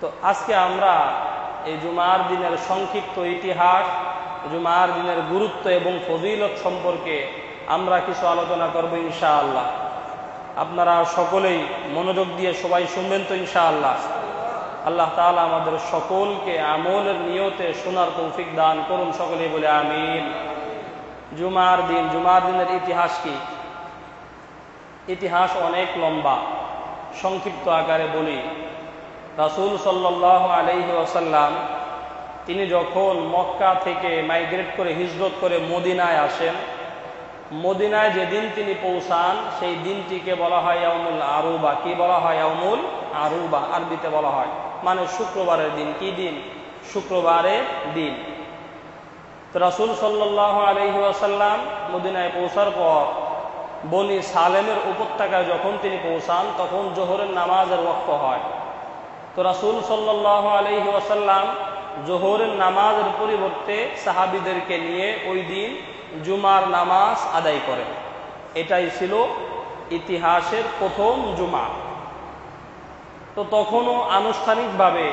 তো আজকে আমরা এই জুমার দিনের সংক্ষিপ্ত ইতিহাস, জুমার দিনের গুরুত্ব এবং ফজিলত সম্পর্কে আমরা কিছু আলোচনা করব ইনশাআল্লাহ। আপনারা সকলেই মনোযোগ দিয়ে সবাই শুনবেন তো ইনশাআল্লাহ। আল্লাহ তাআলা আমাদের সকলকে আমলের নিয়তে শোনার তৌফিক দান করুন, সকলেই বলে আমিন। জুমার দিনের ইতিহাস কি? ইতিহাস অনেক লম্বা, সংক্ষিপ্ত আকারে বলি। রাসূল সাল্লাল্লাহু আলাইহি ওয়াসাল্লাম তিনি যখন মক্কা থেকে মাইগ্রেট করে হিজরত করে মদিনায় আসেন, মদিনায় যেদিন তিনি পৌঁছান সেই দিনটিকে বলা হয় ইয়াউমুল আরুবা। কি বলা হয়? ইয়াউমুল আরুবা আরবিতে বলা হয়, মানে শুক্রবারের দিন। কি দিন? শুক্রবারের দিন। তো রাসূল সাল্লাল্লাহু আলাইহি ওয়াসাল্লাম মদিনায় পৌঁছার পর বনি সালেমের উপত্যকায় যখন তিনি পৌঁছান তখন জোহরের নামাজের ওয়াক্ত হয়। তো রাসূল সাল্লাল্লাহু আলাইহি ওয়াসাল্লাম জোহরের নামাজের পরিবর্তে সাহাবীদেরকে নিয়ে ওই দিন জুমার নামাজ আদায় করেন। এটাই ছিল ইতিহাসের প্রথম জুমা। তো তখনও আনুষ্ঠানিকভাবে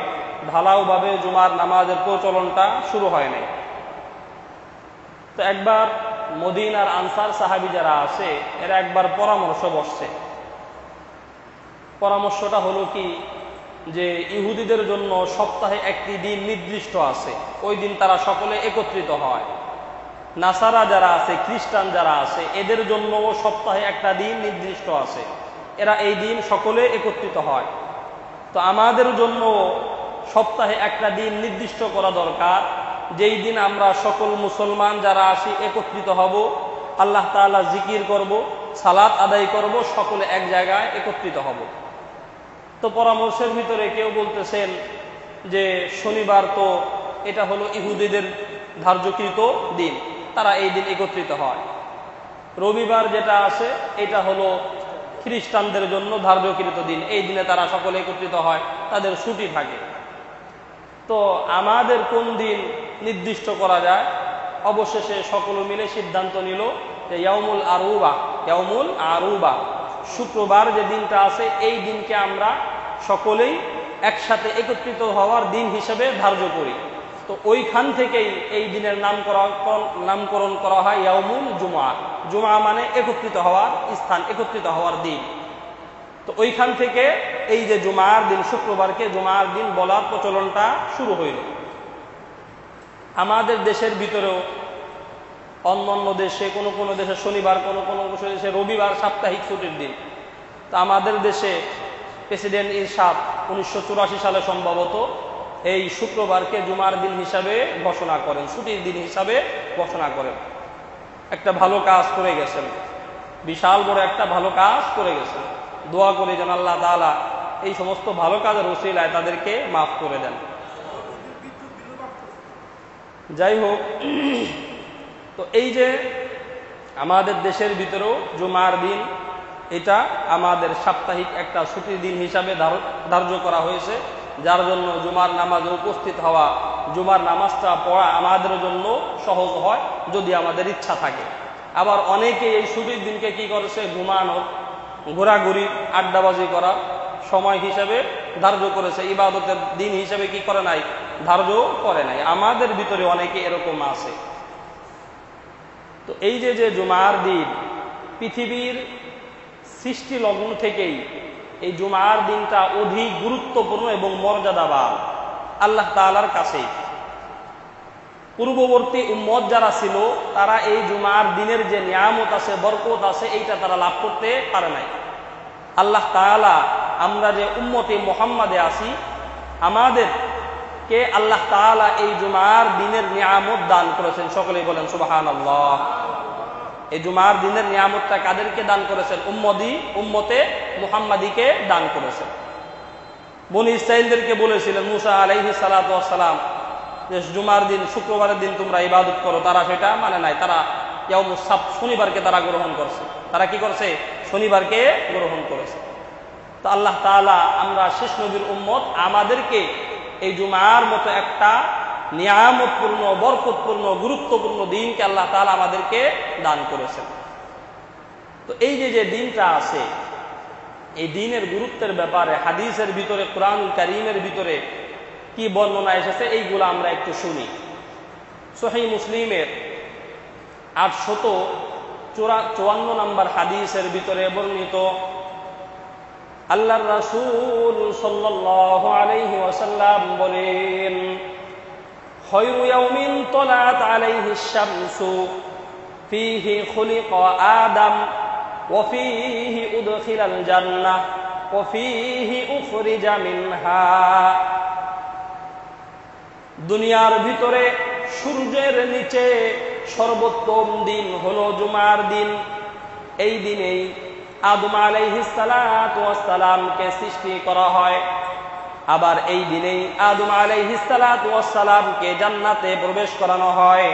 ঢালাওভাবে জুমার নামাজের প্রচলনটা শুরু হয় নাই। তো একবার মদিনার আনসার সাহাবী যারা আছে এরা একবার পরামর্শ বসছে। পরামর্শটা হলো কি, যে ইহুদিদের জন্য সপ্তাহে একটি দিন নির্দিষ্ট আছে, ওই দিন তারা সকলে একত্রিত হয়। নাসারা যারা আছে, খ্রিস্টান যারা আছে, এদের জন্য সপ্তাহে একটা দিন নির্দিষ্ট আছে, এরা এই দিন সকলে একত্রিত হয়। তো আমাদের জন্য সপ্তাহে একটা দিন নির্দিষ্ট করা দরকার, যেই দিন আমরা সকল মুসলমান যারা আছি একত্রিত হব, আল্লাহ তাআলা জিকির করব, সালাত আদায় করব, সকলে এক জায়গায় একত্রিত হব। তো পরামর্শের ভিতরে কেউ বলতেছেন যে শনিবার তো এটা হলো ইহুদিদের ধার্যকৃত দিন, তারা এই দিন একত্রিত হয়। রবিবার যেটা আছে এটা হলো খ্রিস্টানদের জন্য ধার্যকৃত দিন, এই দিনে তারা সকলে একত্রিত হয়, তাদের ছুটি থাকে। তো আমাদের কোন দিন নির্দিষ্ট করা যায়? অবশেষে সকলে মিলে সিদ্ধান্ত নিল যে ইয়াউমুল আরুবা, শুক্রবার যে দিনটা আছে এই দিনকে আমরা সকলেই একসাথে একত্রিত হওয়ার দিন হিসেবে ধার্য করি। তো ওইখান থেকেই এই দিনের নামকরণ করা হয় ইয়াউমুল জুমআ। জুমআ মানে একত্রিত হওয়ার স্থান, একত্রিত হওয়ার দিন। তো ওইখান থেকে এই যে জুমার দিন, শুক্রবারকে জুমার দিন বলার প্রচলনটা শুরু হইল। আমাদের দেশের ভিতরেও অন্যান্য দেশে কোনো দেশে শনিবার, কোনো দেশে রবিবার সাপ্তাহিক ছুটির দিন। তো আমাদের দেশে প্রেসিডেন্ট ইরশাদ 1984 সালে সম্ভবত এই শুক্রবারকে জুমার দিন হিসাবে ঘোষণা করেন, ছুটির দিন হিসাবে ঘোষণা করেন। একটা ভালো কাজ করে গেছেন, বিশাল বড় একটা ভালো কাজ করে গেছেন। দোয়া করি যেন আল্লাহ তাআলা এই সমস্ত ভালো কাজের ওসিলায় তাদেরকে মাফ করে দেন। যাই হোক, তো এই যে আমাদের দেশের ভিতরেও জুমার দিন এটা আমাদের সাপ্তাহিক একটা ছুটির দিন হিসাবে ধার্য করা হয়েছে, যার জন্য জুমার নামাজে উপস্থিত হওয়া, জুমার নামাজটা পড়া আমাদের জন্য সহজ হয় যদি আমাদের ইচ্ছা থাকে। আবার অনেকে এই ছুটির দিনকে কি করেছে, ঘুমানোর, ঘোরাঘুরি, আড্ডাবাজি করা সময় হিসাবে ধার্য করেছে, ইবাদতের দিন হিসাবে কি করে নাই, ধার্য করে নাই। আমাদের ভিতরে অনেকে এরকম আছে। তো এই যে জুমার দিন, পৃথিবীর সৃষ্টি লগ্ন থেকেই এই জুমার দিনটা অধিক গুরুত্বপূর্ণ এবং মর্যাদাবান আল্লাহ তাআলার কাছেই। পূর্ববর্তী উম্মত যারা ছিল তারা এই জুমার দিনের যে নিয়ামত আছে, বরকত আছে, এইটা তারা লাভ করতে পারে নাই। আল্লাহ তাআলা, আমরা যে উম্মতে মুহাম্মাদে আছি, আমাদেরকে আল্লাহ তাআলা এই জুমার দিনের নিয়ামত দান করেছেন। সকলেই বলেন সুবহানাল্লাহ। এই জুমার দিনের নিয়ামতটা কাদেরকে দান করেছেন? উম্মতে মুহাম্মাদিকে দান করেছেন। বনি ইসরাঈলদেরকে বলেছিলেন মুসা আলাইহিস সালাতু ওয়াস সালাম যে জুমার দিন, শুক্রবারের দিন তোমরা ইবাদত করো, তারা সেটা মানে নাই। তারা ইয়াউমুস সাbt, শনিবারকে তারা গ্রহণ করছে। তারা কি করছে? শনিবারকে গ্রহণ করেছে। তো আল্লাহ তাআলা, আমরা শেষ নবীর উম্মত, আমাদেরকে এই জুমার মতো একটা নিয়ামতপূর্ণ, বরকতপূর্ণ, গুরুত্বপূর্ণ দিনকে আল্লাহ তাআলা আমাদেরকে দান করেছেন। তো এই যে দিনটা আছে, এই দ্বীনের গুরুত্বের ব্যাপারে হাদিসের ভিতরে, কুরআনুল কারীমের ভিতরে কি বর্ণনা এসেছে এইগুলো আমরা একটু শুনি। সহিহ মুসলিমের 854 নম্বর হাদিসের ভিতরে বর্ণিত, আল্লাহর রাসূল সাল্লাল্লাহু আলাইহি ওয়াসাল্লাম বলেন, খায়রু ইয়াউমিন তালাত আলাইহিশ শামসু ফীহি খুলিকা আদম ওয়া ফীহি উদখিলাল জান্নাহ ওয়া ফীহি উখরিজা মিনহা। দুনিয়ার ভিতরে সূর্যের নিচে সর্বোত্তম দিন হলো জুমার দিন। এই দিনেই আদম আলাইহিস সালাতু ওয়াস সালামকে সৃষ্টি করা হয়। আবার এই দিনেই আদম আলাইহিস সালাতু ওয়াস সালামকে জান্নাতে প্রবেশ করানো হয়।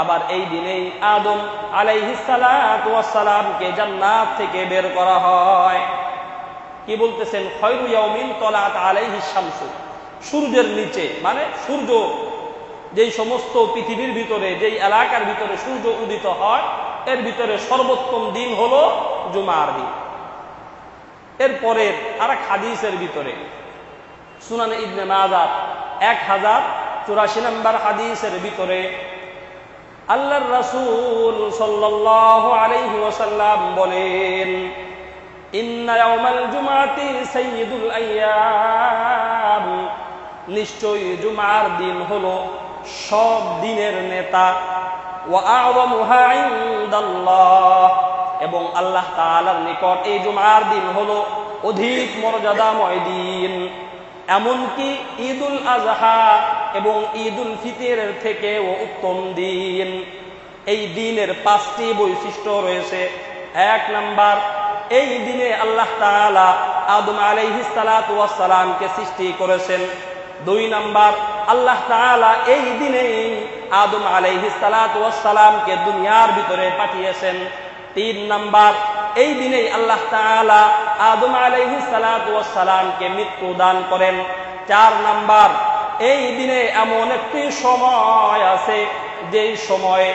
আবার এই দিনেই আদম আলাইহিস সালাতু ওয়াস সালামকে জান্নাত থেকে বের করা হয়। কি বলতেছেন? খায়রু ইয়াউমিন তালাত আলাইহিশ শামসু, সূর্যের নিচে মানে সূর্য যেই সমস্ত পৃথিবীর ভিতরে, যেই এলাকার ভিতরে সূর্য উদিত হয়, এর ভিতরে সর্বোত্তম দিন হলো জুমার দিন। এরপরে আরেক হাদিসের ভিতরে সুনানে ইবনে মাজাহ 1084 নম্বর হাদিসের ভিতরে আল্লাহর রাসূল সাল্লাল্লাহু আলাইহি ওয়াসাল্লাম বলেন, ইন্না ইয়াউমাল জুমআতি সাইয়্যিদুল আইয়াম, নিশ্চয়ই জুমার দিন হলো সব দিনের নেতা। ওয়া আ'যামুহা ইনদাল্লাহ, এবং আল্লাহ তাআলার নিকট এই জুমার দিন হলো অধিক মর্যাদাময় দিন। এমনকি ঈদুল আযহা এবং ঈদুল ফিতরের থেকেও উত্তম দিন। এই দিনের 5টি বৈশিষ্ট্য রয়েছে। 1 নাম্বার, এই দিনে আল্লাহ তাআলা আদম আলাইহিস সালাতু ওয়াস সালামকে সৃষ্টি করেছেন। 2 নাম্বার, আল্লাহ তাআলা এই দিনেই আদম আলাইহিস সালাতু ওয়াস সালামকে দুনিয়ার ভিতরে পাঠিয়েছেন। 3 নাম্বার, এই দিনেই আল্লাহ তাআলা আদম আলাইহিস সালাতু ওয়াস সালামকে মৃত্যু দান করেন। 4 নাম্বার, এই দিনে এমন একটি সময় আছে যেই সময়ে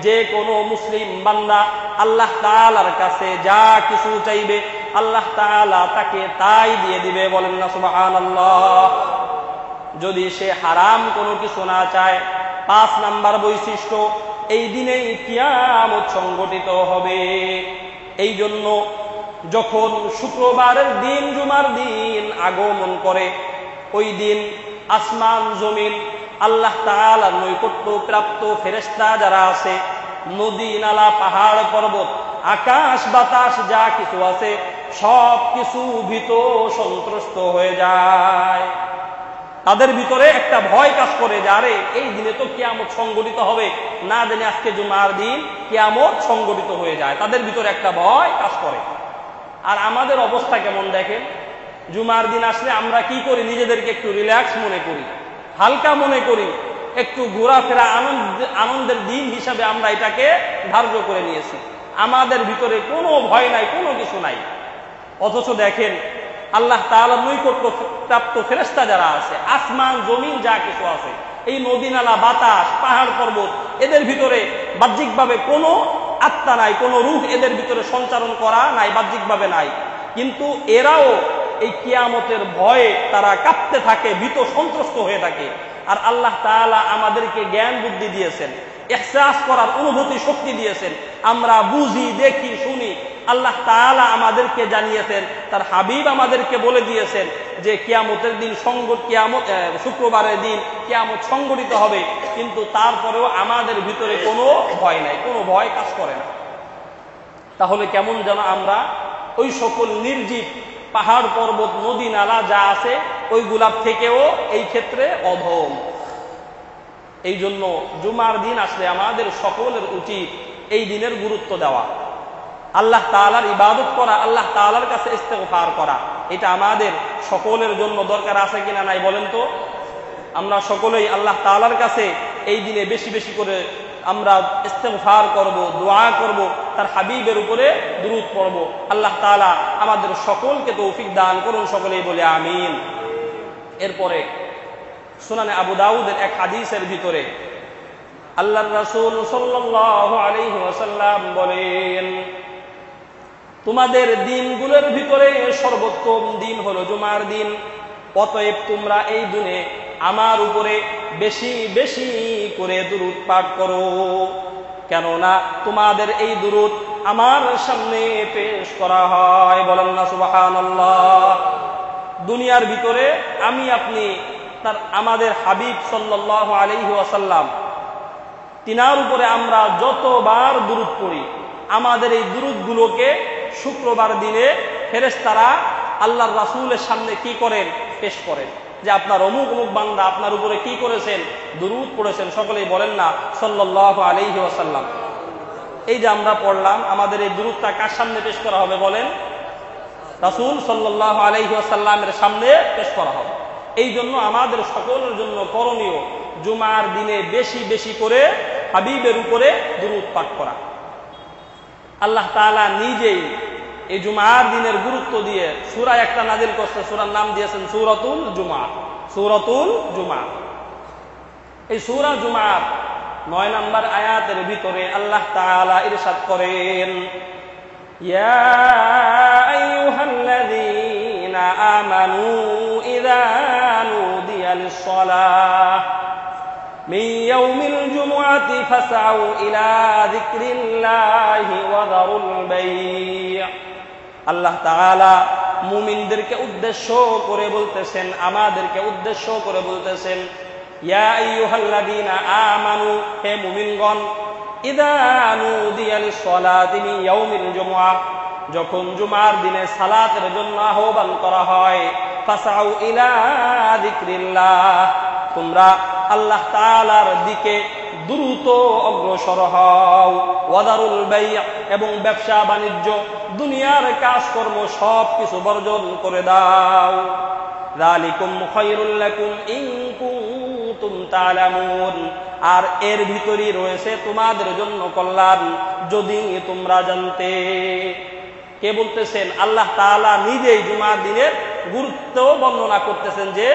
যে কোনো মুসলিম বান্দা আল্লাহ তাআলার কাছে যা কিছু চাইবে আল্লাহ তাআলা তাকে তাই দিয়ে দিবে। বলেন না সুবহানাল্লাহ। যদি সে হারাম কোনো কিছু না চায়। 5 নাম্বার বৈশিষ্ট্য, এই দিনেই কিয়ামত সংঘটিত হবে। এই জন্য যখন শুক্রবারের দিন জুমার দিন আগমন করে, ওই দিন আসমান জমিন আল্লাহ তাআলার নৈকট্য প্রাপ্ত ফেরেশতা যারা আছে, নদী নালা পাহাড় পর্বত আকাশ বাতাস যা কিছু আছে সব কিছু ভীত সন্ত্রস্ত হয়ে যায়। তাদের ভিতরে একটা ভয় কাজ করে যে আরে এই দিনে তো কিয়ামত সংঘটিত হবে, না জানি আজকে জুমার দিন কিয়ামত সংঘটিত হয়ে যায়। তাদের ভিতরে একটা ভয় কাজ করে। আর আমাদের অবস্থা কেমন দেখেন, জুমার দিন আসলে আমরা কি করি? নিজেদেরকে একটু রিল্যাক্স মনে করি, হালকা মনে করি, একটু ঘোরাফেরা আনন্দের দিন হিসাবে আমরা এটাকে ধার্য করে নিয়েছি। আমাদের ভিতরে কোনো ভয় নাই, কোনো কিছু নাই। অথচ দেখেন আল্লাহ তাআলার নৈকট্য প্রাপ্ত ফেরেশতা যারা আছে, আসমান জমিন যা কিছু আছে, এই নদী নালা বাতাস পাহাড় পর্বত, এদের ভিতরে বাহ্যিকভাবে কোনো আত্মা নাই, কোনো রূহ এদের ভিতরে সঞ্চারণ করা নাই, বাহ্যিকভাবে নাই। কিন্তু এরাও এই কিয়ামতের ভয়ে তারা কাঁপতে থাকে, ভীত সন্ত্রস্ত হয়ে থাকে। আর আল্লাহ তাআলা আমাদেরকে জ্ঞান বুদ্ধি দিয়েছেন, ইহসাস করার অনুভূতি শক্তি দিয়েছেন। আমরা বুঝি, দেখি, শুনি। আল্লাহ তাআলা আমাদেরকে জানিয়েছেন, তার হাবিব আমাদেরকে বলে দিয়েছেন যে কিয়ামতের দিন শুক্রবারের দিন কিয়ামত সংঘটিত হবে। কিন্তু তারপরেও আমাদের ভিতরে কোনো ভয় নাই, কোনো ভয় কাজ করে না। তাহলে কেমন যেন আমরা ওই সকল নির্জীব পাহাড় পর্বত নদী নালা যা আছে ওইগুলার থেকেও এই ক্ষেত্রে অধম। এই জন্য জুমার দিন আসলে আমাদের সকলের উচিত এই দিনের গুরুত্ব দেওয়া, আল্লাহ তাআলার ইবাদত করা, আল্লাহ তাআলার কাছে ইস্তেগফার করা। এটা আমাদের সকলের জন্য দরকার আছে কিনা নাই বলেন তো? আমরা সকলেই আল্লাহ তাআলার কাছে এই দিনে বেশি বেশি করে আমরা ইস্তেগফার করব, দোয়া করব, তার হাবিবের উপরে দুরূদ পড়ব। আল্লাহ তাআলা আমাদের সকলকে তৌফিক দান করুন, সকলেই বলে আমিন। এরপরে সুনানে আবু দাউদের এক হাদিসের ভিতরে আল্লাহর রাসূল সাল্লাল্লাহু আলাইহি ওয়াসাল্লাম বলেন, তোমাদের দিনগুলোর ভিতরে সর্বোত্তম দিন হলো জুমার দিন। অতএব তোমরা এই দিনে আমার উপরে বেশি বেশি করে দুরূদ পাঠ করো, কেননা তোমাদের এই দুরূদ আমার সামনে পেশ করা হয়। বলেন না সুবহানাল্লাহ। দুনিয়ার ভিতরে আমি আপনি আমাদের হাবিব সাল্লাল্লাহু আলাইহি ওয়াসাল্লাম তিনার উপরে আমরা যতবার দুরূদ পড়ি, আমাদের এই দুরূদগুলোকে শুক্রবার দিনে ফেরেশতারা আল্লাহর রাসূলের সামনে কি করেন? পেশ করেন, যে আপনার অমুক অমুক বান্দা আপনার উপরে কি করেছেন? দুরূদ পড়েছেন। সকলেই বলেন না সাল্লাল্লাহু আলাইহি ওয়াসাল্লাম। এই যে আমরা পড়লাম, আমাদের এই দুরূদটা কার সামনে পেশ করা হবে বলেন? রাসূল সাল্লাল্লাহু আলাইহি ওয়াসাল্লামের সামনে পেশ করা হবে। এই জন্য আমাদের সকলের জন্য করণীয় জুমার দিনে বেশি বেশি করে হাবিবের উপরে দুরূদ পাঠ করা। আল্লাহ তাআলা নিজেই এই জুমার দিনের গুরুত্ব দিয়ে সূরা একটা নাজিল করতে, সূরার নাম দিয়েছেন সূরাতুল জুমআ। সূরাতুল জুমআ, এই সূরা জুমআর 9 নম্বর আয়াতের ভিতরে আল্লাহ তাআলা ইরশাদ করেন, ইয়া আইয়ুহাল্লাযীনা আমানু ইযা নুদিয়া লিস-সালাহ মিন ইয়াউমিল জুমআতি ফাসআউ ইলা যিকরিল্লাহি ওয়া যারুল বাই'। আল্লাহ তাআলা মুমিনদেরকে উদ্দেশ্য করে বলতেছেন, আমাদেরকে উদ্দেশ্য করে বলতেছেন, ইয়া আইয়ুহাল্লাযীনা আমানু, হে মুমিনগণ, ইযা নুদিয়া লিস-সালাতি মিন ইয়াউমিল জুমআ, যখন জুমার দিনে সালাতের জন্য আহ্বান করা হয়, ফাসআউ ইলা যিকরিল্লাহ, তোমরা আল্লাহ তাআলার দিকে দ্রুত অগ্রসর হও, ওয়াদারুল বাই', এবং ব্যবসা বাণিজ্য দুনিয়ার কাজকর্ম সব কিছু বর্জন করে দাও। যালিকুম খায়রুল লাকুম ইন কুনতুম তা'লামুন, আর এর ভিতরেই রয়েছে তোমাদের জন্য কল্যাণ, যদি তোমরা জানতে। কে বলতেছেন? আল্লাহ তাআলা নিজেই জুমার দিনের গুরুত্ব বর্ণনা করতেছেন, যে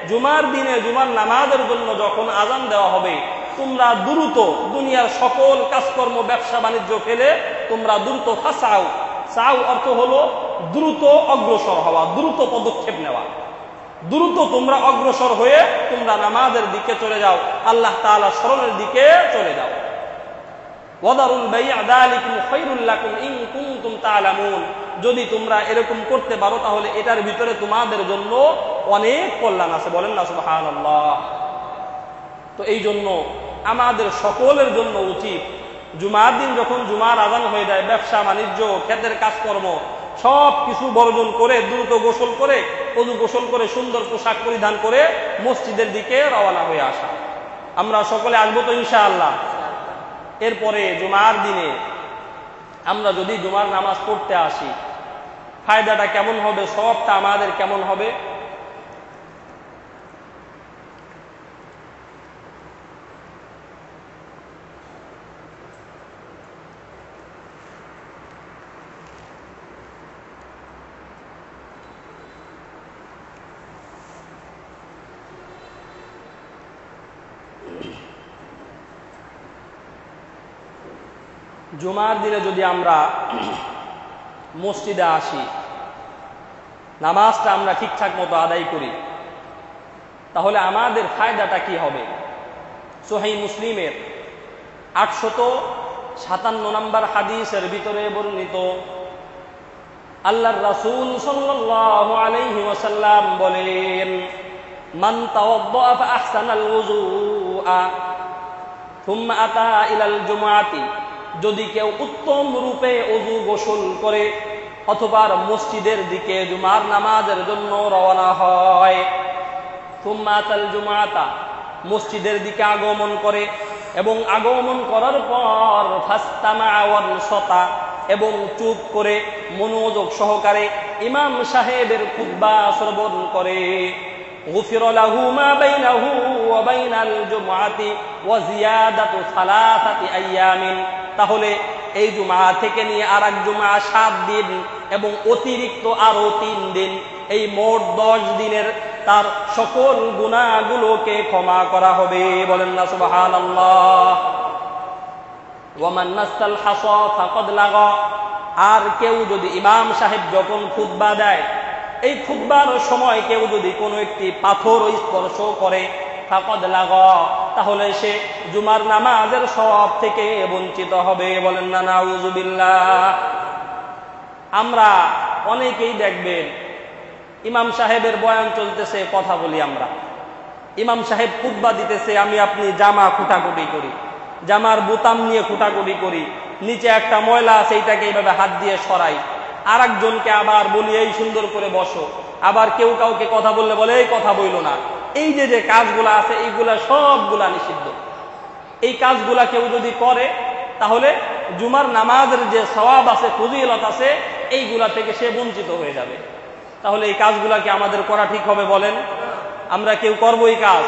জুমার দিনে জুমার নামাজের জন্য যখন আযান দেওয়া হবে, তোমরা দ্রুত দুনিয়ার সকল কাজকর্ম ব্যবসা বাণিজ্য ফেলে তোমরা দ্রুত ফাসাও। সাও অর্থ হলো দ্রুত অগ্রসর হওয়া, দ্রুত পদক্ষেপ নেওয়া। দ্রুত তোমরা অগ্রসর হয়ে তোমরা নামাজের দিকে চলে যাও, আল্লাহ তাআলা স্মরণের দিকে চলে যাও। ওয়াদারুল বাই' যালিকুম খায়রুল লাকুম ইন কুনতুম তা'লামুন, যদি তোমরা এরকম করতে পারো তাহলে এটার ভিতরে তোমাদের জন্য অনেক কল্যাণ আছে। বলেন না সুবহানাল্লাহ। তো এই জন্য আমাদের সকলের জন্য উচিত, জুমার দিন যখন জুমার আযান হয়ে যায়, ব্যবসা বাণিজ্য ক্ষেতের কাজকর্ম সব কিছু বর্জন করে দ্রুত গোসল করে, ওযু গোসল করে সুন্দর পোশাক পরিধান করে মসজিদের দিকে রওনা হয়ে আসা। আমরা সকলে আসবো তো ইনশাআল্লাহ। এরপরে জুমার দিনে আমরা যদি জুমার নামাজ পড়তে আসি, ফায়দাটা কেমন হবে? সবটা আমাদের কেমন হবে? জুমার দিনে যদি আমরা মসজিদে আসি, নামাজটা আমরা ঠিকঠাক মতো আদায় করি, তাহলে আমাদের ফায়দাটা কি হবে? সহিহ মুসলিমের 857 নম্বর হাদিসের ভিতরে বর্ণিত, আল্লাহর রাসূল সাল্লাল্লাহু আলাইহি ওয়াসাল্লাম বলেন, মান তাওয়াদ্দাআ ফা আহসানাল ওযুআ থুম্মা আতা ইলাল জুমআতি, যদি কেউ উত্তম রূপে ওযু গোসল করে অথবা মসজিদের দিকে জুমার নামাজের জন্য রওনা হয়, থুম্মা আতাল জুমআতা, মসজিদের দিকে আগমন করে, এবং আগমন করার পর ফাস্তামা ওয়ানসাতা, এবং চুপ করে মনোযোগ সহকারে ইমাম সাহেবের খুতবা শ্রবণ করে, গুফিরা লাহু মা বাইনাহু ওয়া বাইনাল জুমআতি ওয়া জিয়াদাতু সালাসাতি আইয়ামিন, তাহলে এই জুমা থেকে নিয়ে আরেক জুমা 7 দিন এবং অতিরিক্ত আরো 3 দিন, এই মোট 10 দিনের তার সকল গুনাহগুলোকে ক্ষমা করা হবে। বলেন না সুবহানাল্লাহ। ওয়া মান মাসাল হাসা ফাকাদ লাগা, আর কেউ যদি ইমাম সাহেব যখন খুতবা দেয়, এই খুতবার সময় কেউ যদি কোনো একটি পাথর স্পর্শ করে ফাকাদ লাগা, তাহলে সে জুমার নামাজের সওয়াব থেকে বঞ্চিত হবে। বলেন না নাউযুবিল্লাহ। আমরা অনেকেই দেখবেন ইমাম সাহেবের বয়ান চলতেছে, কথা বলি আমরা, ইমাম সাহেব খুতবা দিতেছে, আমি আপনি জামা খুঁটাকুটি করি, জামার বোতাম নিয়ে খুঁটাকুটি করি, নিচে একটা ময়লা আছে এইটাকে এইভাবে হাত দিয়ে সরাই, আর একজনকে আবার বলি এই সুন্দর করে বসো, আবার কেউ কাউকে কথা বললে বলে এই কথা বইল না। এই যে যে কাজগুলা আছে এইগুলা সবগুলা নিষিদ্ধ। এই কাজগুলা কেউ যদি করে তাহলে জুমার নামাজের যে সওয়াব আছে, ফজিলত আছে, এইগুলা থেকে সে বঞ্চিত হয়ে যাবে। তাহলে এই কাজগুলা কি আমাদের করা ঠিক হবে বলেন? আমরা কেউ করবো এই কাজ?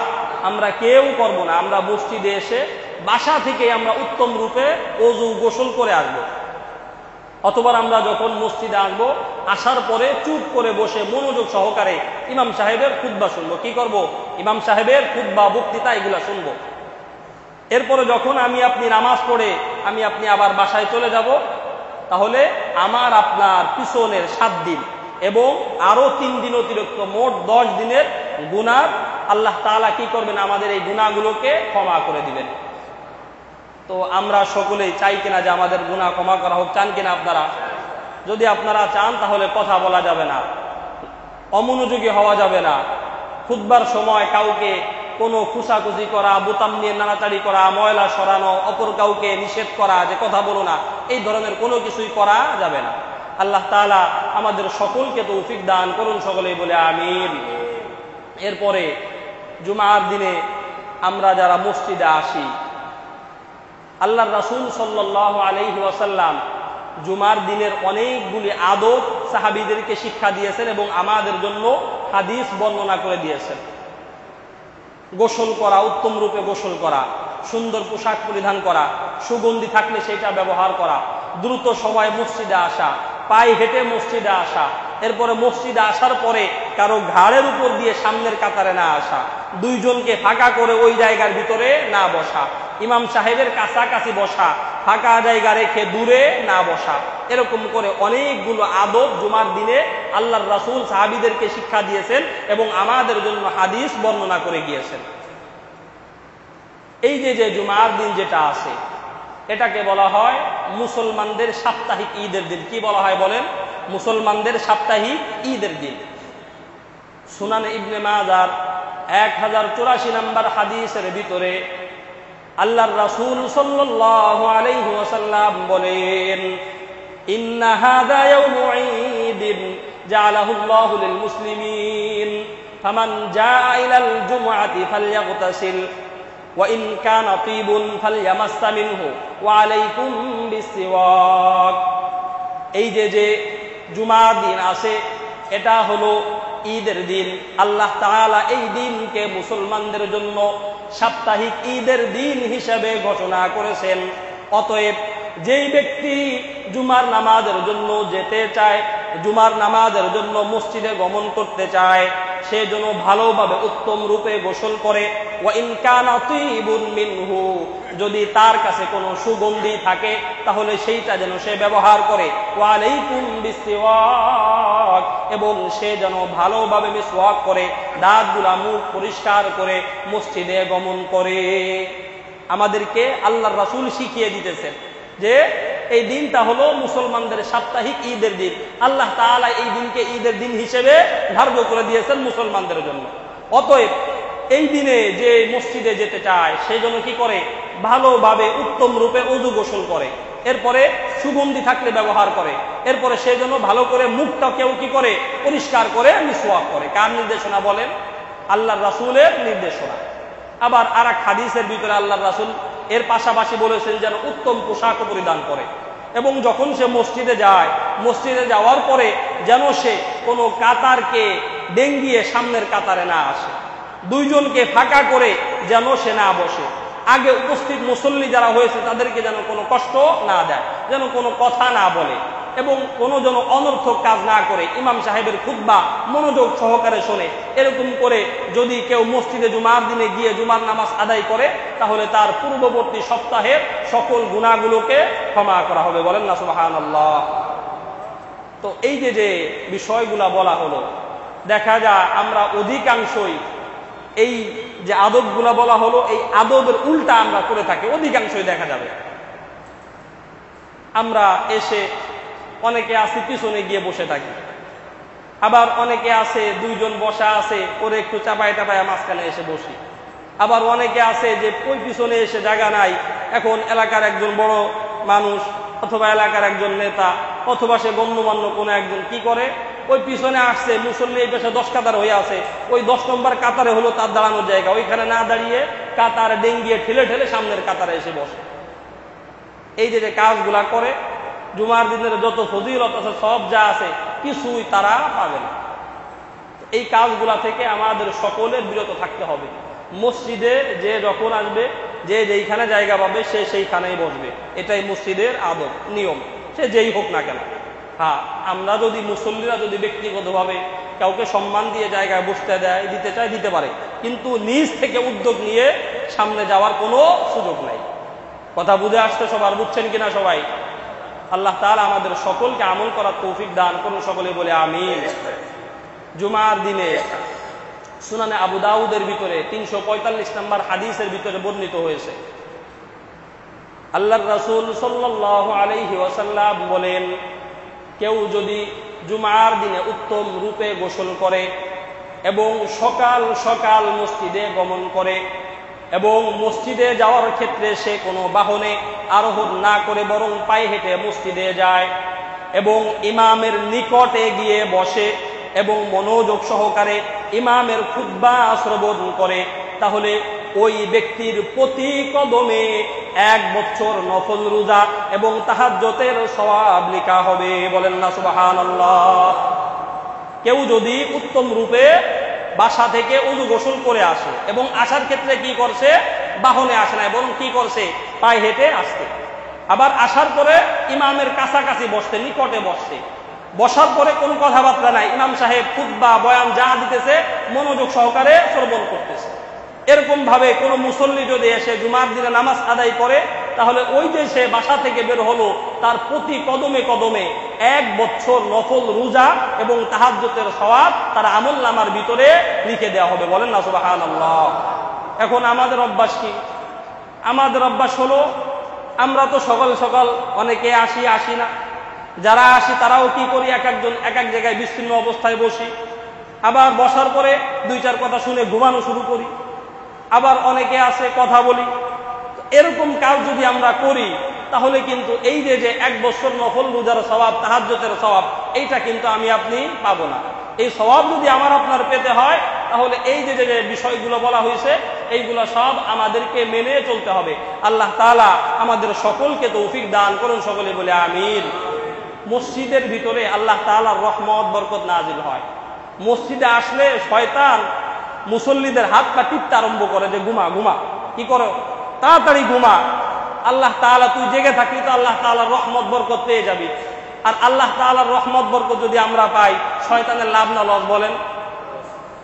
আমরা কেউ করব না। আমরা মসজিদে এসে বাসা থেকে আমরা উত্তম রূপে ওযু গোসল করে আসবো, অথবা আমরা যখন মসজিদে আসবো আসার পরে চুপ করে বসে মনোযোগ সহকারে ইমাম সাহেবের খুতবা শুনবো। কি করব? ইমাম সাহেবের খুতবা, বক্তৃতা এগুলা শুনবো। এরপরে যখন আমি আপনি নামাজ পড়ে আমি আপনি আবার বাসায় চলে যাব, তাহলে আমার আপনার পিছনের 7 দিন এবং আরো 3 দিন অতিরিক্ত মোট 10 দিনের গুনাহ আল্লাহ তাআলা কি করবেন? আমাদের এই গুনাহগুলোকে ক্ষমা করে দিবেন। তো আমরা সকলেই চাই কিনা যে আমাদের গুনাহ ক্ষমা করা হোক? চান কিনা আপনারা? যদি আপনারা চান তাহলে কথা বলা যাবে না, অমনোযোগী হওয়া যাবে না, খুতবার সময় কাউকে কোনো খুশাখুশি করা, বোতাম নিয়ে নাড়াচাড়ি করা, ময়লা সরানো, অপর কাউকে নিষেধ করা যে কথা বলো না, এই ধরনের কোনো কিছুই করা যাবে না। আল্লাহ তাআলা আমাদের সকলকে তৌফিক দান করুন, সকলেই বলে আমিন। এরপরে জুমার দিনে আমরা যারা মসজিদে আসি, আল্লাহর রাসূল সাল্লাল্লাহু আলাইহি ওয়াসাল্লাম জুমার দিনের অনেকগুলি আদব সাহাবীদেরকে শিক্ষা দিয়েছেন এবং আমাদের জন্য হাদিস বর্ণনা করে দিয়েছেন। গোসল করা, উত্তম রূপে গোসল করা, সুন্দর পোশাক পরিধান করা, সুগন্ধি থাকলে সেটা ব্যবহার করা, দ্রুত সময় মসজিদে আসা, পায়ে হেঁটে মসজিদে আসা, এরপরে মসজিদে আসার পরে কারো ঘাড়ের উপর দিয়ে সামনের কাতারে না আসা, 2 জনকে ফাঁকা করে ওই জায়গার ভিতরে না বসা, ইমাম সাহেবের কাছাকাছি বসা, ফাঁকা জায়গা রেখে দূরে না বসা, এরকম করে অনেকগুলো আদব জুমার দিনে আল্লাহর রাসূল সাহাবীদেরকে শিক্ষা দিয়েছেন এবং আমাদের জন্য হাদিস বর্ণনা করে গিয়েছেন। এই যে যে জুমার দিন যেটা আছে এটাকে বলা হয় মুসলমানদের সাপ্তাহিক ঈদের দিন। কি বলা হয় বলেন? মুসলমানদের সাপ্তাহিক ঈদের দিন। সুনান ইবনে মাজার 1084 নম্বর হাদিসের ভিতরে আল্লাহর রাসূল সাল্লাল্লাহু আলাইহি ওয়াসাল্লাম বলেন, ইন্না হাযা ইয়াউমু ঈদিন জাআলাহু আল্লাহু লিল মুসলিমিন ফামান জাআ ইলাল জুমআতি ফালইগতাসিল ওয়া ইন কানা তিবুন ফালইয়ামাসসা মিনহু ওয়া আলাইকুম বিসওয়াক। এই যে যে জুমার দিন আছে এটা হলো ঈদের দিন। আল্লাহ তাআলা এই দিনকে মুসলমানদের জন্য সাপ্তাহিক ঈদের দিন হিসেবে ঘোষণা করেছেন। অতএব যেই ব্যক্তি জুমার নামাজের জন্য যেতে চায়, জুমার নামাজের জন্য মসজিদে গমন করতে চায়, সে যেন ভালোভাবে উত্তম রূপে গোসল করে। ওয়া ইন কানা তিবুন মিনহু, যদি তার কাছে কোনো সুগন্ধি থাকে তাহলে সেইটা যেন সে ব্যবহার করে। ওয়া আলাইকুম বিসওয়াক, এবং সে যেন ভালোভাবে মিসওয়াক করে, দাঁতগুলা মুখ পরিষ্কার করে মসজিদে গমন করে। আমাদেরকে আল্লাহর রাসূল শিখিয়ে দিতেছেন যে এই দিনটা হলো মুসলমানদের সাপ্তাহিক ঈদের দিন। আল্লাহ তাআলা এই দিনকে ঈদের দিন হিসেবে ধার্য করে দিয়েছেন মুসলমানদের জন্য। অতএব এই দিনে যে মসজিদে যেতে চায় সে যেন কি করে? ভালোভাবে উত্তম রূপে ওযু গোসল করে, এরপরে সুগন্ধি থাকলে ব্যবহার করে, এরপরে সে যেন ভালো করে মুখটাকেও কি করে? পরিষ্কার করে মিসওয়াক করে। কার নির্দেশনা বলেন? আল্লাহর রাসূলের নির্দেশনা। আবার আরেক হাদিসের ভিতরে আল্লাহর রাসূল এর পাশাপাশি বলেছেন যেন উত্তম পোশাক পরিধান করে, এবং যখন সে মসজিদে যায়, মসজিদে যাওয়ার পরে যেন সে কোনো কাতারকে ডেঙ্গিয়ে সামনের কাতারে না আসে, 2 জনকে ফাঁকা করে যেন সে না বসে, আগে উপস্থিত মুসল্লি যারা হয়েছে তাদেরকে যেন কোনো কষ্ট না দেয়, যেন কোনো কথা না বলে, এবং কোনো যেন অনর্থক কাজ না করে, ইমাম সাহেবের খুতবা মনোযোগ সহকারে শোনে। এরকম করে যদি কেউ মসজিদে জুমার দিনে গিয়ে জুমার নামাজ আদায় করে তাহলে তার পূর্ববর্তী সপ্তাহের সকল গুনাহগুলোকে ক্ষমা করা হবে। বলেন না সুবহানাল্লাহ। তো এই যে বিষয়গুলা বলা হলো, দেখা যায় আমরা অধিকাংশই এই যে আদবগুলা বলা হলো এই আদবের উল্টা আমরা করে থাকি, অধিকাংশই দেখা যাবে। আমরা এসে অনেকে আছে পিছনে গিয়ে বসে থাকি, আবার অনেকে আছে দুইজন বসা আছে ওরে একটু চাপায় টাপায় মাঝখানে এসে বসি, আবার অনেকে আছে যে ওই পিছনে এসে জায়গা নাই, এখন এলাকার একজন বড় মানুষ অথবা এলাকার একজন নেতা অথবা সে গণ্যমান্য কোনো একজন কি করে, ওই পিছনে আসছে মুসল্লি এই পেশে 10 কাতার হয়ে আছে, ওই 10 নম্বর কাতারে হলো তার দাঁড়ানোর জায়গা, ওইখানে না দাঁড়িয়ে কাতার ডেঙ্গিয়ে ঠেলে ঠেলে সামনের কাতারে এসে বসে। এই যে কাজগুলা করে, জুমার দিনের যত ফজিলত আছে সব যা আছে কিছুই তারা পাবে না। এই কাজগুলা থেকে আমাদের সকলের বিরত থাকতে হবে। মসজিদে যে যখন আসবে, যে যেইখানে জায়গা পাবে সে সেইখানেই বসবে, এটাই মসজিদের আদব নিয়ম, সে যেই হোক না কেন। হ্যাঁ, আমরা যদি মুসল্লিরা যদি ব্যক্তিগতভাবে কাউকে সম্মান দিয়ে জায়গায় বসতে দেয়, দিতে চায়, দিতে পারে, কিন্তু নিজ থেকে উদ্যোগ নিয়ে সামনে যাওয়ার কোনো সুযোগ নাই। কথা বুঝে আসতে সবার, বুঝছেন কিনা সবাই? আল্লাহ তাআলা আমাদের সকলকে আমল করার তৌফিক দান করুন, সকলে বলে আমিন। জুমার দিনে সুনানে আবু দাউদের ভিতরে 345 নম্বর হাদিসের ভিতরে বর্ণিত হয়েছে, আল্লাহর রাসূল সাল্লাল্লাহু আলাইহি ওয়াসাল্লাম বলেন, কেউ যদি জুমার দিনে উত্তম রূপে গোসল করে এবং সকাল সকাল মসজিদে গমন করে এবং মসজিদে যাওয়ার ক্ষেত্রে সে কোনো বাহনে আরোহণ না করে বরং পায়ে হেঁটে মসজিদে যায় এবং ইমামের নিকটে গিয়ে বসে এবং মনোযোগ সহকারে ইমামের খুতবা শ্রবণ করে, তাহলে ওই ব্যক্তির প্রতি কদমে 1 বছর নফল রোজা এবং তাহাজ্জুদের সওয়াব লেখা হবে। বলেন না সুবহানাল্লাহ। কেউ যদি উত্তম রূপে বাসা থেকে ওযু গোসল করে আসে এবং আসার ক্ষেত্রে কি করছে, বাহনে আসে না, বরং কি করছে, পায়ে হেঁটে আসছে, আবার আসার পরে ইমামের কাছাকাছি বসতে, নিকটে বসছে, বসার পরে কোনো কথাবার্তা নাই, ইমাম সাহেব খুতবা বয়ান যা দিতেছে মনোযোগ সহকারে শ্রবণ করতেছে। এরকম ভাবে কোন মুসল্লি যদি এসে জুমার দিনে নামাজ আদায় করে, তাহলে ওই যে সে বাসা থেকে বের হলো তার প্রতি কদমে কদমে 1 বছর নফল রোজা এবং তাহাজ্জুদের সওয়াব তার আমলনামার ভিতরে লিখে দেওয়া হবে। বলেন না সুবহানাল্লাহ। এখন আমাদের অভ্যাস কি? আমাদের অভ্যাস হলো আমরা তো সকাল সকাল অনেকে আসি না, যারা আসি তারাও কি করি, এক একজন এক এক জায়গায় বিচ্ছিন্ন অবস্থায় বসি, আবার বসার পরে 2-4 কথা শুনে ঘুমানো শুরু করি, আবার অনেকে আসে কথা বলি। এরকম কাজ যদি আমরা করি তাহলে কিন্তু এই যে 1 বছর নফল রোজার সওয়াব, তাহাজ্জুদের সওয়াব, এইটা কিন্তু আমি আপনি পাবো না। এই সওয়াব যদি আমার আপনার পেতে হয় তাহলে এই যে বিষয়গুলো বলা হয়েছে এইগুলো সব আমাদেরকে মেনে চলতে হবে। আল্লাহ তাআলা আমাদের সকলকে তৌফিক দান করুন, সকলে বলে আমিন। মসজিদের ভিতরে আল্লাহ তাআলার রহমত বরকত নাজিল হয়। মসজিদে আসলে শয়তান মুসল্লিদের হাত পা টিপতে আরম্ভ করে যে ঘুমা ঘুমা, কি করো, তাড়াতাড়ি ঘুমা, আল্লাহ তাআলা তুই জেগে থাকলি তো আল্লাহ তাআলার রহমত বরকত পেয়ে যাবি। আর আল্লাহ তাআলার রহমত বরকত যদি আমরা পাই, শয়তানের লাভ না লস? বলেন,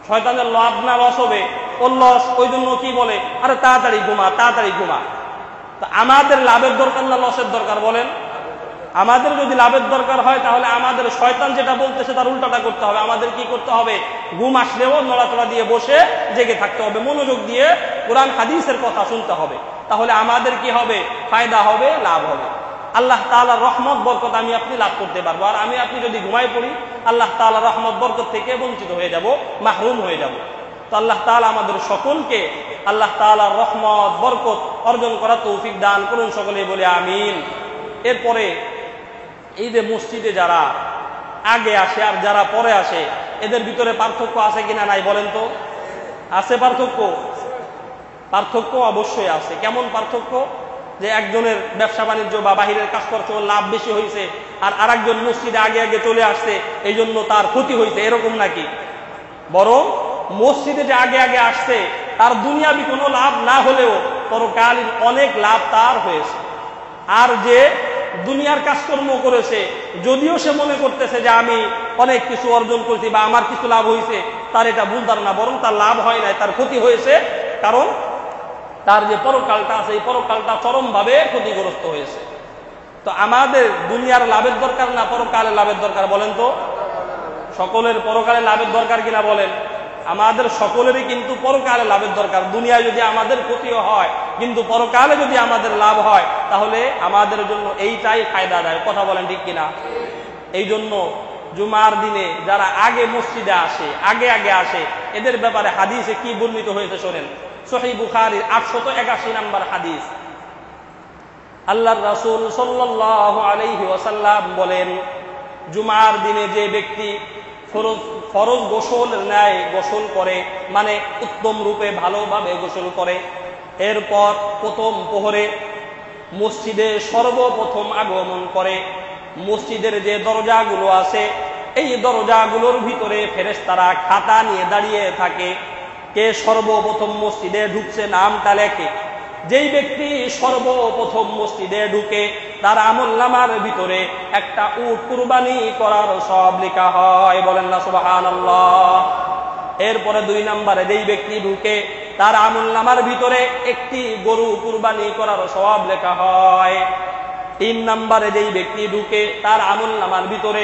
শয়তানের লাভ না লস হবে? ওর লস। ওই জন্য কি বলে, আরে তাড়াতাড়ি ঘুমা, তাড়াতাড়ি ঘুমা। তো আমাদের লাভের দরকার না লসের দরকার? বলেন, আমাদের যদি লাভের দরকার হয় তাহলে আমাদের শয়তান যেটা বলতেছে তার উল্টাটা করতে হবে। আমাদের কি করতে হবে, ঘুম আসলেও নড়াচড়া দিয়ে বসে জেগে থাকতে হবে, মনোযোগ দিয়ে কোরআন হাদিসের কথা শুনতে হবে। তাহলে আমাদের কি হবে, ফায়দা হবে, লাভ হবে। আল্লাহ তাআলার রহমত বরকত আমি আপনি লাভ করতে পারবো। আর আমি আপনি যদি ঘুমায় পড়ি আল্লাহ তাআলার রহমত বরকত থেকে বঞ্চিত হয়ে যাব, মাহরুম হয়ে যাব। তো আল্লাহ তাআলা আমাদের সকলকে আল্লাহ তাআলার রহমত বরকত অর্জন করার তৌফিক দান করুন, সকলে বলে আমিন। এরপরে এই যে মসজিদে যারা আগে আসে আর যারা পরে আসে, এদের ভিতরে পার্থক্য আছে কিনা নাই বলেন তো? আছে পার্থক্য? পার্থক্য অবশ্যই আছে। কেমন পার্থক্য? যে একজনের ব্যবসা বাণিজ্য বা বাহিরের কাজ করছে, ওর লাভ বেশি হয়েছে, আর আরেকজন মসজিদে আগে আগে চলে আসছে এই জন্য তার ক্ষতি হয়েছে, এরকম নাকি? বরং মসজিদে যে আগে আগে আসছে তার দুনিয়াবি কোনো লাভ না হলেও পরকালীন অনেক লাভ তার হয়েছে। আর যে দুনিয়ার কাজকর্ম করেছে, যদিও সে মনে করতেছে যে আমি অনেক কিছু অর্জন করছি বা আমার কিছু লাভ হয়েছে, তার এটা ভুল ধারণা, বরং তার লাভ হয় নাই, তার ক্ষতি হয়েছে। কারণ তার যে পরকালটা আছে এই পরকালটা চরমভাবে ক্ষতিগ্রস্ত হয়েছে। তো আমাদের দুনিয়ার লাভের দরকার না পরকালে লাভের দরকার বলেন তো? সকলের পরকালে লাভের দরকার কিনা বলেন? আমাদের সকলেরই কিন্তু পরকালে লাভের দরকার। দুনিয়ায় যদি আমাদের ক্ষতিও হয়, কিন্তু পরকালে যদি আমাদের লাভ হয়, তাহলে আমাদের জন্য এইটাই ফায়দা দেয়। কথা বলেন ঠিক কিনা? এই জন্য জুমার দিনে যারা আগে মসজিদে আসে, আগে আসে, এদের ব্যাপারে হাদিসে কি বর্ণিত হয়েছে শোনেন। সহিহ বুখারীর 881 নম্বর হাদিস। আল্লাহর রাসূল সাল্লাল্লাহু আলাইহি ওয়াসাল্লাম বলেন, জুমার দিনে যে ব্যক্তি ফরজ গোসল নেয়, গোসল করে, মানে উত্তম রূপে ভালোভাবে গোসল করে, এরপর প্রথম প্রহরে মসজিদে সর্বপ্রথম আগমন করে, মসজিদের যে দরজাগুলো আছে এই দরজাগুলোর ভিতরে ফেরেশতারা খাতা নিয়ে দাঁড়িয়ে থাকে। কে সর্বপ্রথম মসজিদে ঢুকছে নামটা লেখে। যেই ব্যক্তি সর্বপ্রথম মসজিদে ঢুকে তার আমলনামার ভিতরে একটা উট কুরবানি করার সওয়াব লেখা হয়। বলেন না সুবহানাল্লাহ। এরপরে 2 নম্বরে যেই ব্যক্তি ঢুকে তার আমলনামার ভিতরে একটি গরু কুরবানি করার সওয়াব লেখা হয়। 3 নম্বরে যেই ব্যক্তি ঢুকে তার আমলনামার ভিতরে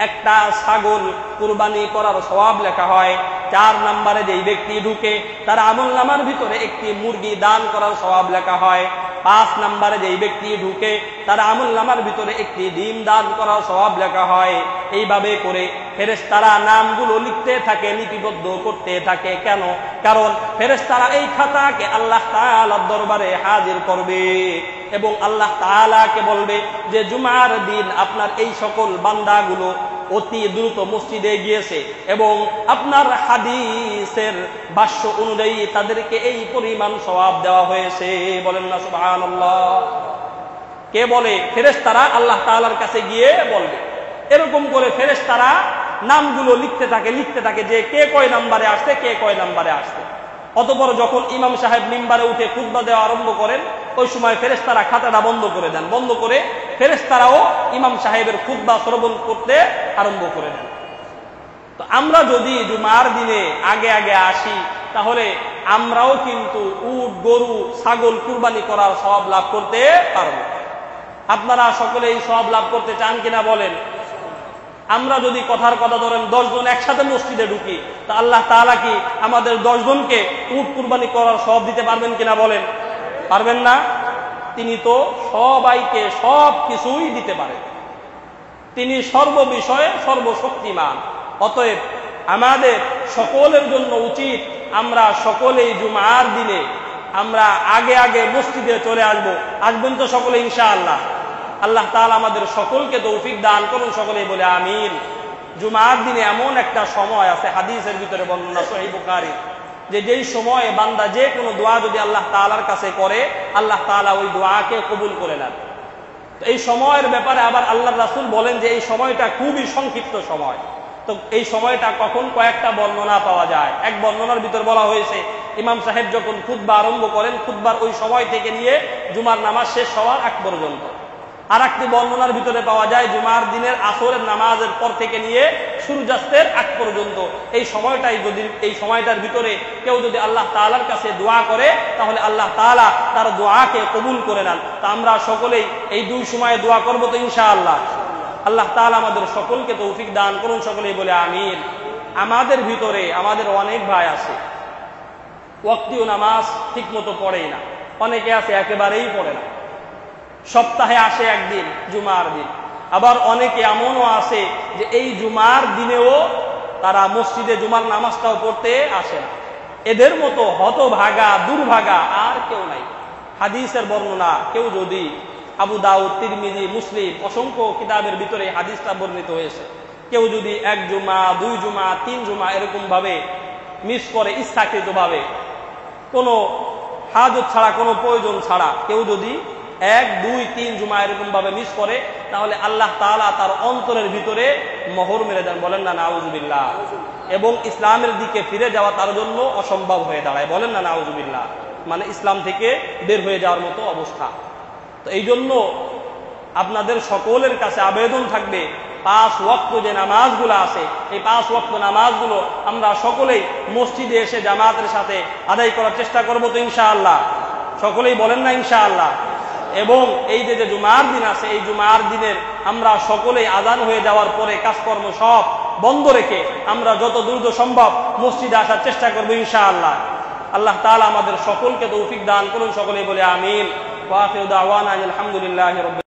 একটা ছাগল কুরবানি করার সওয়াব লেখা হয়। 4 নম্বরে যেই ব্যক্তি ঢুকে তার আমলনামার ভিতরে একটি মুরগি দান করার সওয়াব লেখা হয়। 5 নম্বরে যেই ব্যক্তি ঢুকে তার আমলনামার ভিতরে একটি ডিম দান করার সওয়াব লেখা হয়। এইভাবে করে ফেরেশতারা নামগুলো লিখতে থাকে, লিপিবদ্ধ করতে থাকে। কেন? কারণ ফেরেশতারা এই খাতাকে আল্লাহ তাআলার দরবারে হাজির করবে এবং আল্লাহ তাআলাকে বলবে যে জুমার দিন আপনার এই সকল বান্দাগুলো অতি দ্রুত মসজিদে গিয়েছে এবং আপনার হাদিসের ভাষ্য অনুযায়ী তাদেরকে এই পরিমাণ সওয়াব দেওয়া হয়েছে। বলেন না সুবহানাল্লাহ। কে বলে? ফেরেশতারা আল্লাহ তাআলার কাছে গিয়ে বলবে। এরকম করে ফেরেশতারা নামগুলো লিখতে থাকে যে কে কয় নাম্বারে আসছে, কে কয় নাম্বারে আসছে। অতঃপর যখন ইমাম সাহেব মিম্বারে উঠে খুতবা দেওয়া আরম্ভ করেন, ওই সময় ফেরেশতারা খাতাটা বন্ধ করে দেন। বন্ধ করে ফেরেশতারাও ইমাম সাহেবের খুতবা শ্রবণ করতে আরম্ভ করে দেন। তো আমরা যদি জুমার দিনে আগে আসি, তাহলে আমরাও কিন্তু উট, গরু, ছাগল কুরবানি করার সওয়াব লাভ করতে পারবো। আপনারা সকলে এই সওয়াব লাভ করতে চান কিনা বলেন? আমরা যদি কথার কথা ধরেন 10 জন একসাথে মসজিদে ঢুকি, তা আল্লাহ তাআলা কি আমাদের 10 জনকে উট কুরবানি করার সওয়াব দিতে পারবেন কিনা বলেন? পারবেন না? তিনি তো সবাইকে সব কিছুই দিতে পারেন। তিনি সর্ববিষয়ে সর্বশক্তিমান। অতএব আমাদের সকলের জন্য উচিত আমরা সকলেই জুমার দিনে আমরা আগে মসজিদে চলে আসবেন তো সকলে ইনশাআল্লাহ। আল্লাহ তাআলা আমাদের সকলকে তৌফিক দান করুন, সকলেই বলে আমিন। জুমার দিনে এমন একটা সময় আছে, হাদিসের ভিতরে বর্ণনা সহিহ বুখারী, যে যেই সময়ে বান্দা যে কোনো দোয়া যদি আল্লাহ তাআলার কাছে করে, আল্লাহ তাআলা ওই দোয়াকে কবুল করে নেন। তো এই সময়ের ব্যাপারে আবার আল্লাহর রাসূল বলেন যে এই সময়টা খুবই সংক্ষিপ্ত সময়। তো এই সময়টা কখন কয়েকটা বর্ণনা পাওয়া যায়। এক বর্ণনার ভিতর বলা হয়েছে ইমাম সাহেব যখন খুতবা আরম্ভ করেন, খুতবার ওই সময় থেকে নিয়ে জুমার নামাজ শেষ হওয়ার আগ পর্যন্ত। আর একটি বর্ণনার ভিতরে পাওয়া যায় জুমার দিনের আসরের নামাজের পর থেকে নিয়ে সূর্যাস্তের আগ পর্যন্ত। এই সময়টার ভিতরে কেউ যদি আল্লাহ তাআলার কাছে দোয়া করে, তাহলে আল্লাহ তাআলা তার দোয়াকে কবুল করে নেন। তা আমরা সকলেই এই 2 সময়ে দোয়া করব তো ইনশাআল্লাহ। আল্লাহ তাআলা আমাদের সকলকে তৌফিক দান করুন, সকলেই বলে আমিন। আমাদের ভিতরে আমাদের অনেক ভাই আছে ওয়াক্তীয় নামাজ ঠিক মতো পড়েই না, অনেকে আছে একেবারেই পড়ে না। সপ্তাহে আসে একদিন জুমার দিন, আবার অনেকে এমনও আছে যে এই জুমার দিনেও তারা মসজিদে জুমার নামাজটাও পড়তে আসে না। এদের মতো হতভাগা, দুর্ভাগা আর কেউ নাই। হাদিসের বর্ণনা কেউ যদি আবু দাউদ, তিরমিজি, মুসলিম অসংখ্য কিতাবের ভিতরে হাদিসটা বর্ণিত হয়েছে, কেউ যদি 1 জুমা, 2 জুমা, 3 জুমা এরকম ভাবে মিস করে ইচ্ছাকৃত ভাবে, কোনো হাজত ছাড়া, কোনো প্রয়োজন ছাড়া কেউ যদি 1, 2, 3 জুমা এরকম ভাবে মিস করে, তাহলে আল্লাহ তাআলা তার অন্তরের ভিতরে মোহর মেরে দেন। বলেন না নাউজুবিল্লাহ। এবং ইসলামের দিকে ফিরে যাওয়া তার জন্য অসম্ভব হয়ে দাঁড়ায়। বলেন না নাউজুবিল্লাহ। মানে ইসলাম থেকে বের হয়ে যাওয়ার মতো অবস্থা। তো এই জন্য আপনাদের সকলের কাছে আবেদন থাকবে, 5 ওয়াক্ত যে নামাজগুলো আছে, এই 5 ওয়াক্ত নামাজগুলো আমরা সকলেই মসজিদে এসে জামাতের সাথে আদায় করার চেষ্টা করব তো ইনশাআল্লাহ। সকলেই বলেন না ইনশাআল্লাহ। এবং এই যে জুমার দিন আছে, এই জুমার দিনের আমরা সকলেই আজান হয়ে যাওয়ার পরে কাজকর্ম সব বন্ধ রেখে আমরা যত দ্রুত সম্ভব মসজিদে আসার চেষ্টা করবো ইনশাআল্লাহ। আল্লাহ তাআলা আমাদের সকলকে তৌফিক দান করুন, সকলেই বলে আমিন। ওয়া আখিরু দাওয়ানা আলহামদুলিল্লাহি রাব্বিল